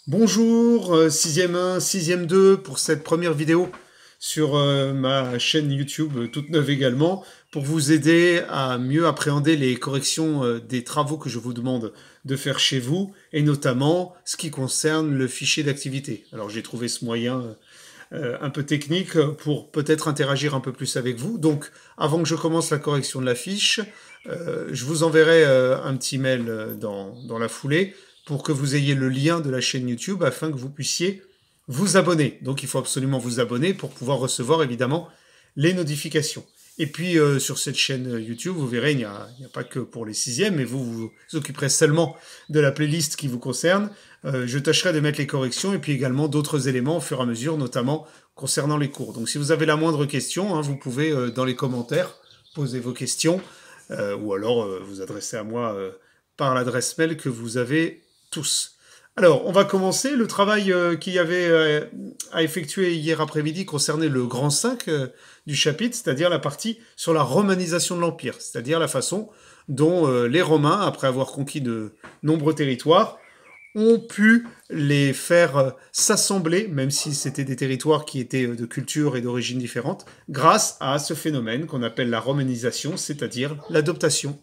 Bonjour, 6e 1, 6e 2 pour cette première vidéo sur ma chaîne YouTube, toute neuve également, pour vous aider à mieux appréhender les corrections des travaux que je vous demande de faire chez vous, et notamment ce qui concerne le fichier d'activité. Alors j'ai trouvé ce moyen un peu technique pour peut-être interagir un peu plus avec vous. Donc avant que je commence la correction de la fiche, je vous enverrai un petit mail dans la foulée pour que vous ayez le lien de la chaîne YouTube afin que vous puissiez vous abonner. Donc il faut absolument vous abonner pour pouvoir recevoir évidemment les notifications. Et puis sur cette chaîne YouTube, vous verrez, il n'y a pas que pour les sixièmes, mais vous vous occuperez seulement de la playlist qui vous concerne. Je tâcherai de mettre les corrections et puis également d'autres éléments au fur et à mesure, notamment concernant les cours. Donc si vous avez la moindre question, hein, vous pouvez dans les commentaires poser vos questions ou alors vous adresser à moi par l'adresse mail que vous avez tous. Alors, on va commencer. Le travail qu'il y avait à effectuer hier après-midi concernait le grand 5 du chapitre, c'est-à-dire la partie sur la romanisation de l'Empire, c'est-à-dire la façon dont les Romains, après avoir conquis de nombreux territoires, ont pu les faire s'assembler, même si c'était des territoires qui étaient de culture et d'origine différentes, grâce à ce phénomène qu'on appelle la romanisation, c'est-à-dire l'adaptation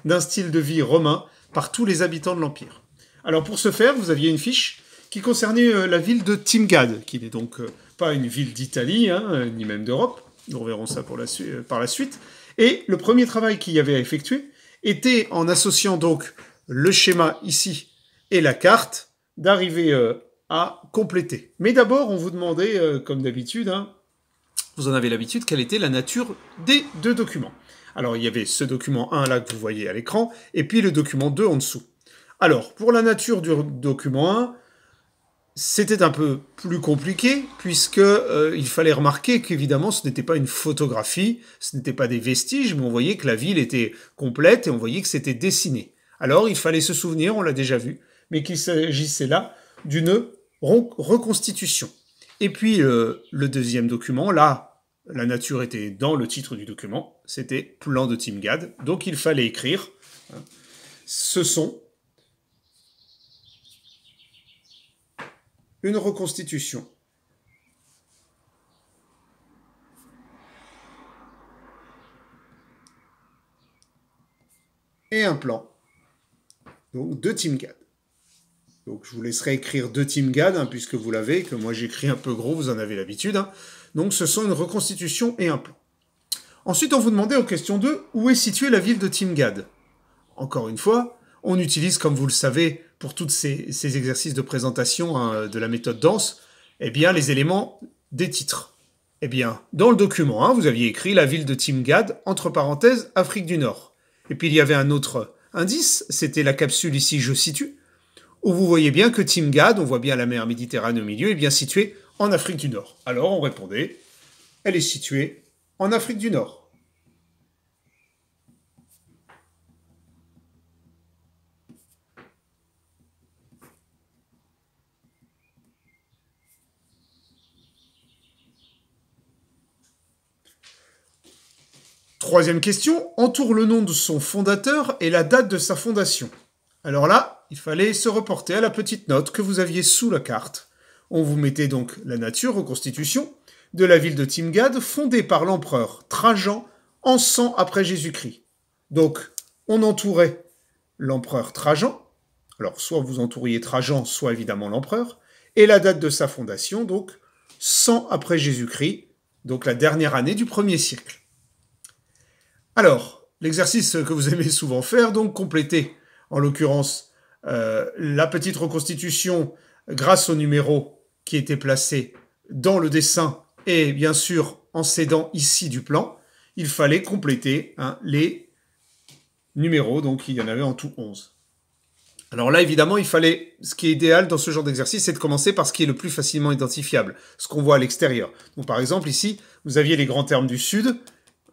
d'un style de vie romain par tous les habitants de l'Empire. Alors pour ce faire, vous aviez une fiche qui concernait la ville de Timgad, qui n'est donc pas une ville d'Italie, hein, ni même d'Europe, nous reverrons ça par la suite, et le premier travail qu'il y avait à effectuer était, en associant donc le schéma ici et la carte, d'arriver à compléter. Mais d'abord, on vous demandait, comme d'habitude, hein, vous en avez l'habitude, quelle était la nature des deux documents. Alors, il y avait ce document 1 là que vous voyez à l'écran, et puis le document 2 en dessous. Alors, pour la nature du document 1, c'était un peu plus compliqué, puisque il fallait remarquer qu'évidemment, ce n'était pas une photographie, ce n'était pas des vestiges, mais on voyait que la ville était complète et on voyait que c'était dessiné. Alors, il fallait se souvenir, on l'a déjà vu, mais qu'il s'agissait là d'une reconstitution. Et puis, le deuxième document, là, la nature était dans le titre du document, c'était plan de Timgad, donc il fallait écrire, hein, ce sont une reconstitution et un plan, donc de Timgad. Donc je vous laisserai écrire de Timgad, hein, puisque vous l'avez, que moi j'écris un peu gros, vous en avez l'habitude. Hein. Donc ce sont une reconstitution et un plan. Ensuite, on vous demandait aux questions 2, où est située la ville de Timgad. Encore une fois, on utilise, comme vous le savez, pour tous ces exercices de présentation hein, de la méthode dense, eh bien, les éléments des titres. Eh bien, dans le document 1, vous aviez écrit la ville de Timgad, entre parenthèses, Afrique du Nord. Et puis il y avait un autre indice, c'était la capsule ici, je situe, où vous voyez bien que Timgad, on voit bien la mer Méditerranée au milieu, est bien située en Afrique du Nord. Alors on répondait, elle est située en Afrique du Nord. Troisième question, entoure le nom de son fondateur et la date de sa fondation. Alors là, il fallait se reporter à la petite note que vous aviez sous la carte. On vous mettait donc la nature, reconstitution, de la ville de Timgad, fondée par l'empereur Trajan en 100 après Jésus-Christ. Donc, on entourait l'empereur Trajan, alors soit vous entouriez Trajan, soit évidemment l'empereur, et la date de sa fondation, donc 100 après Jésus-Christ, donc la dernière année du 1er siècle. Alors, l'exercice que vous aimez souvent faire, donc compléter, en l'occurrence, la petite reconstitution grâce au numéro qui était placé dans le dessin et bien sûr en s'aidant ici du plan, il fallait compléter hein, les numéros, donc il y en avait en tout 11. Alors là, évidemment, il fallait, ce qui est idéal dans ce genre d'exercice, c'est de commencer par ce qui est le plus facilement identifiable, ce qu'on voit à l'extérieur. Donc par exemple, ici, vous aviez les grands termes du Sud,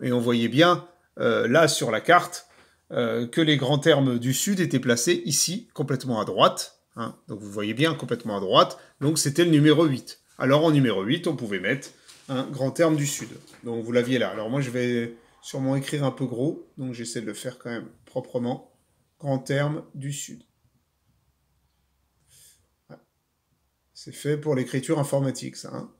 et on voyait bien là sur la carte que les grands termes du Sud étaient placés ici, complètement à droite. Hein. Donc vous voyez bien complètement à droite. Donc c'était le numéro 8. Alors en numéro 8, on pouvait mettre un grand terme du Sud. Donc vous l'aviez là. Alors moi je vais sûrement écrire un peu gros. Donc j'essaie de le faire quand même proprement. Grand terme du Sud. C'est fait pour l'écriture informatique, ça. Hein.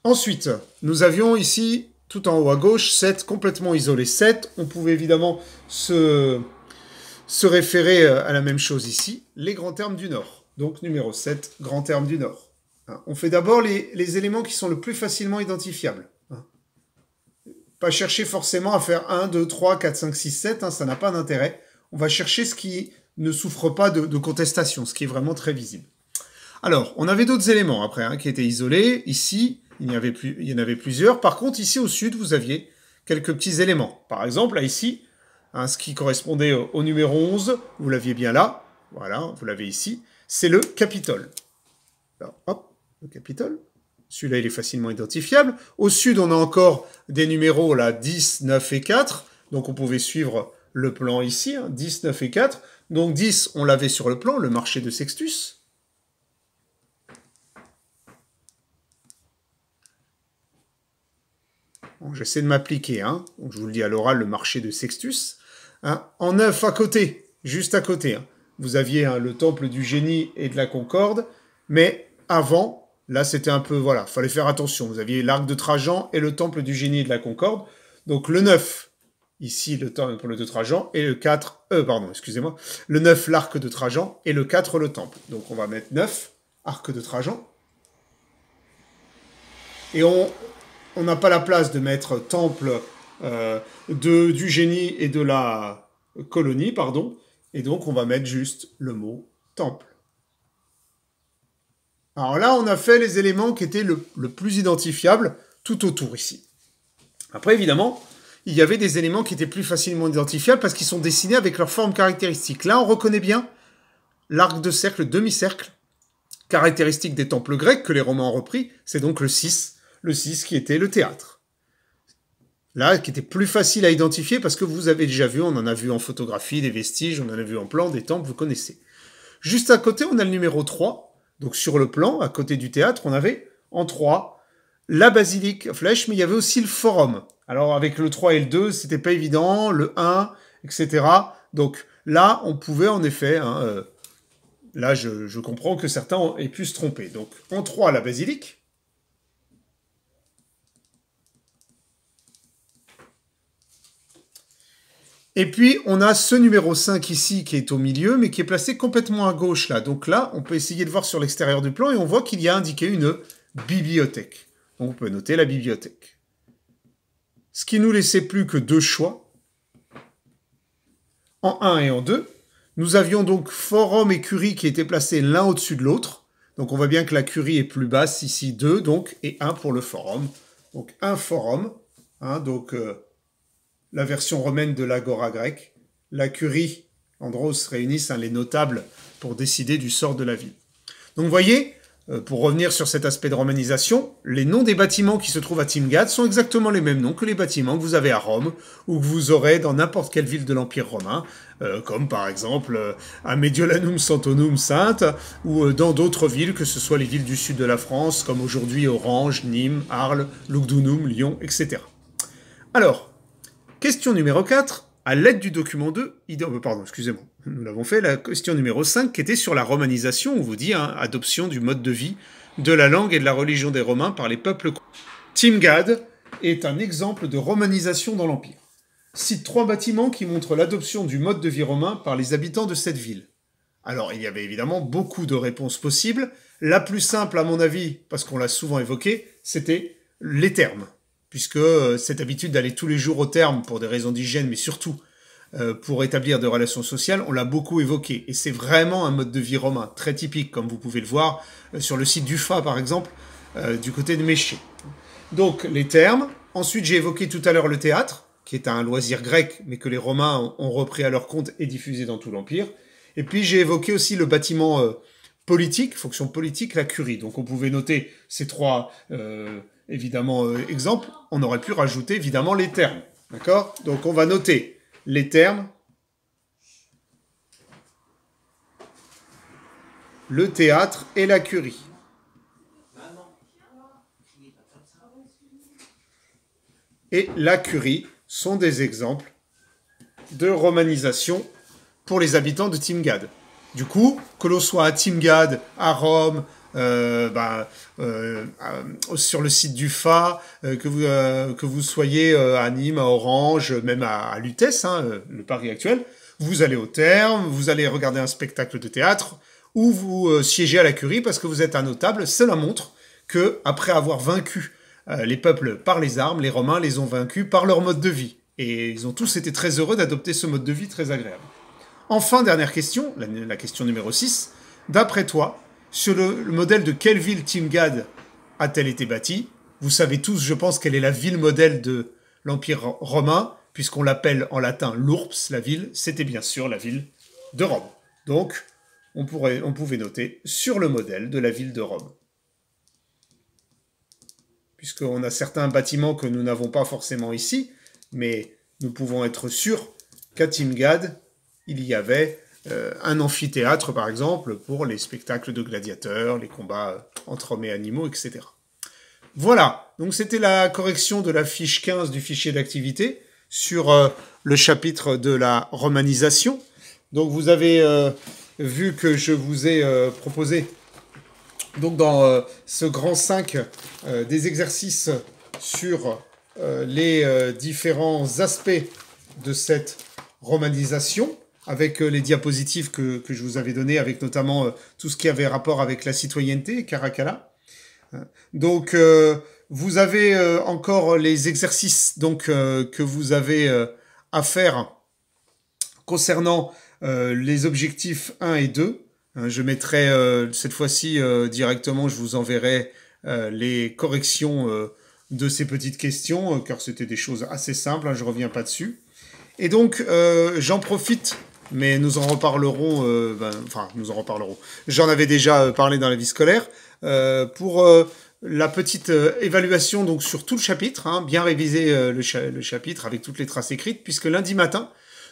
Ensuite, nous avions ici, tout en haut à gauche, 7 complètement isolé. 7, on pouvait évidemment se référer à la même chose ici, les grands termes du Nord. Donc numéro 7, grands termes du Nord. Hein. On fait d'abord les éléments qui sont le plus facilement identifiables. Hein. Pas chercher forcément à faire 1, 2, 3, 4, 5, 6, 7, hein, ça n'a pas d'intérêt. On va chercher ce qui ne souffre pas de contestation, ce qui est vraiment très visible. Alors, on avait d'autres éléments après hein, qui étaient isolés. Ici, il y en avait plusieurs. Par contre, ici au sud, vous aviez quelques petits éléments. Par exemple, là, ici, hein, ce qui correspondait au numéro 11, vous l'aviez bien là. Voilà, vous l'avez ici. C'est le Capitole. Alors, hop, le Capitole. Celui-là, il est facilement identifiable. Au sud, on a encore des numéros, là, 10, 9 et 4. Donc, on pouvait suivre le plan ici, hein, 10, 9 et 4. Donc, 10, on l'avait sur le plan, le marché de Sextus. Bon, j'essaie de m'appliquer, hein. Donc, je vous le dis à l'oral, le marché de Sextus. Hein. En 9, à côté, juste à côté, hein, vous aviez hein, le temple du génie et de la concorde. Mais avant, là, c'était un peu, voilà, fallait faire attention. Vous aviez l'arc de Trajan et le temple du génie et de la concorde. Donc, le 9, ici, le temple de Trajan, et le 4, excusez-moi, le 9, l'arc de Trajan, et le 4, le temple. Donc, on va mettre 9, arc de Trajan. Et on n'a pas la place de mettre temple du génie et de la colonie, pardon, et donc on va mettre juste le mot temple. Alors là, on a fait les éléments qui étaient le plus identifiables tout autour ici. Après, évidemment, il y avait des éléments qui étaient plus facilement identifiables parce qu'ils sont dessinés avec leur forme caractéristique. Là, on reconnaît bien l'arc de cercle, le demi-cercle, caractéristique des temples grecs que les Romains ont repris, c'est donc le 6 qui était le théâtre. Là, qui était plus facile à identifier parce que vous avez déjà vu, on en a vu en photographie, des vestiges, on en a vu en plan, des temples, vous connaissez. Juste à côté, on a le numéro 3. Donc sur le plan, à côté du théâtre, on avait en 3 la basilique flèche, mais il y avait aussi le forum. Alors avec le 3 et le 2, c'était pas évident, le 1, etc. Donc là, on pouvait en effet... Hein, là, je comprends que certains aient pu se tromper. Donc en 3, la basilique. Et puis, on a ce numéro 5 ici qui est au milieu, mais qui est placé complètement à gauche là. Donc là, on peut essayer de voir sur l'extérieur du plan et on voit qu'il y a indiqué une bibliothèque. Donc on peut noter la bibliothèque. Ce qui nous laissait plus que 2 choix. En 1 et en 2. Nous avions donc forum et curie qui étaient placés l'un au-dessus de l'autre. Donc on voit bien que la curie est plus basse, ici 2, donc, et 1 pour le forum. Donc un forum, hein, donc... la version romaine de l'agora grecque. La curie, en gros, se réunissent hein, les notables pour décider du sort de la ville. Donc vous voyez, pour revenir sur cet aspect de romanisation, les noms des bâtiments qui se trouvent à Timgad sont exactement les mêmes noms que les bâtiments que vous avez à Rome ou que vous aurez dans n'importe quelle ville de l'Empire romain, comme par exemple à Mediolanum Santonum Sainte ou dans d'autres villes, que ce soit les villes du sud de la France, comme aujourd'hui Orange, Nîmes, Arles, Lugdunum, Lyon, etc. Alors, question numéro 4, à l'aide du document 2, pardon, excusez-moi, nous l'avons fait, la question numéro 5, qui était sur la romanisation, on vous dit, hein, adoption du mode de vie, de la langue et de la religion des Romains par les peuples. Timgad est un exemple de romanisation dans l'Empire. Cite 3 bâtiments qui montrent l'adoption du mode de vie romain par les habitants de cette ville. Alors, il y avait évidemment beaucoup de réponses possibles. La plus simple, à mon avis, parce qu'on l'a souvent évoqué, c'était les thermes. Puisque cette habitude d'aller tous les jours au terme pour des raisons d'hygiène, mais surtout pour établir des relations sociales, on l'a beaucoup évoqué. Et c'est vraiment un mode de vie romain, très typique, comme vous pouvez le voir sur le site d'Ufa, par exemple, du côté de Méché. Donc, les termes. Ensuite, j'ai évoqué tout à l'heure le théâtre, qui est un loisir grec, mais que les Romains ont repris à leur compte et diffusé dans tout l'Empire. Et puis, j'ai évoqué aussi le bâtiment politique, fonction politique, la curie. Donc, on pouvait noter ces 3... évidemment, exemple, on aurait pu rajouter évidemment les termes. D'accord? Donc on va noter les termes, le théâtre et la curie. Et la curie sont des exemples de romanisation pour les habitants de Timgad. Du coup, que l'on soit à Timgad, à Rome, sur le site du FA, que vous soyez à Nîmes, à Orange, même à Lutèce, hein, le Paris actuel, vous allez au Terme, vous allez regarder un spectacle de théâtre, ou vous siégez à la curie parce que vous êtes un notable. Cela montre que, après avoir vaincu les peuples par les armes, les Romains les ont vaincus par leur mode de vie. Et ils ont tous été très heureux d'adopter ce mode de vie très agréable. Enfin, dernière question, la question numéro 6. D'après toi, sur le modèle de quelle ville Timgad a-t-elle été bâtie? Vous savez tous, je pense, quelle est la ville modèle de l'Empire romain, puisqu'on l'appelle en latin l'Urps, la ville, c'était bien sûr la ville de Rome. Donc, on pouvait noter sur le modèle de la ville de Rome. Puisqu'on a certains bâtiments que nous n'avons pas forcément ici, mais nous pouvons être sûrs qu'à Timgad, il y avait un amphithéâtre, par exemple, pour les spectacles de gladiateurs, les combats entre hommes et animaux, etc. Voilà, donc c'était la correction de la fiche 15 du fichier d'activité sur le chapitre de la romanisation. Donc vous avez vu que je vous ai proposé, donc dans ce grand 5, des exercices sur les différents aspects de cette romanisation, avec les diapositives que je vous avais données, avec notamment tout ce qui avait rapport avec la citoyenneté, Caracalla. Donc, vous avez encore les exercices donc, que vous avez à faire concernant les objectifs 1 et 2. Je mettrai cette fois-ci directement, je vous enverrai les corrections de ces petites questions, car c'était des choses assez simples, hein, je ne reviens pas dessus. Et donc, j'en profite, mais nous en reparlerons, nous en reparlerons. J'en avais déjà parlé dans la vie scolaire, pour la petite évaluation donc sur tout le chapitre, hein, bien réviser le chapitre avec toutes les traces écrites, puisque lundi matin,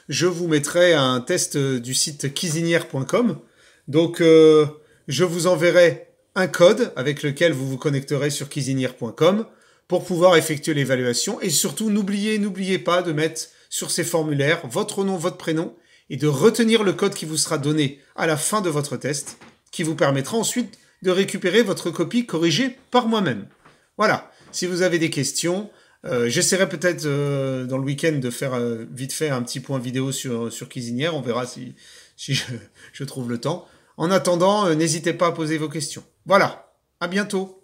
je vous mettrai un test du site cuisinière.com. Donc, je vous enverrai un code avec lequel vous vous connecterez sur cuisinière.com pour pouvoir effectuer l'évaluation. Et surtout, n'oubliez pas de mettre sur ces formulaires votre nom, votre prénom, et de retenir le code qui vous sera donné à la fin de votre test, qui vous permettra ensuite de récupérer votre copie corrigée par moi-même. Voilà, si vous avez des questions, j'essaierai peut-être dans le week-end de faire vite fait un petit point vidéo sur Cuisinière, on verra si je trouve le temps. En attendant, n'hésitez pas à poser vos questions. Voilà, à bientôt.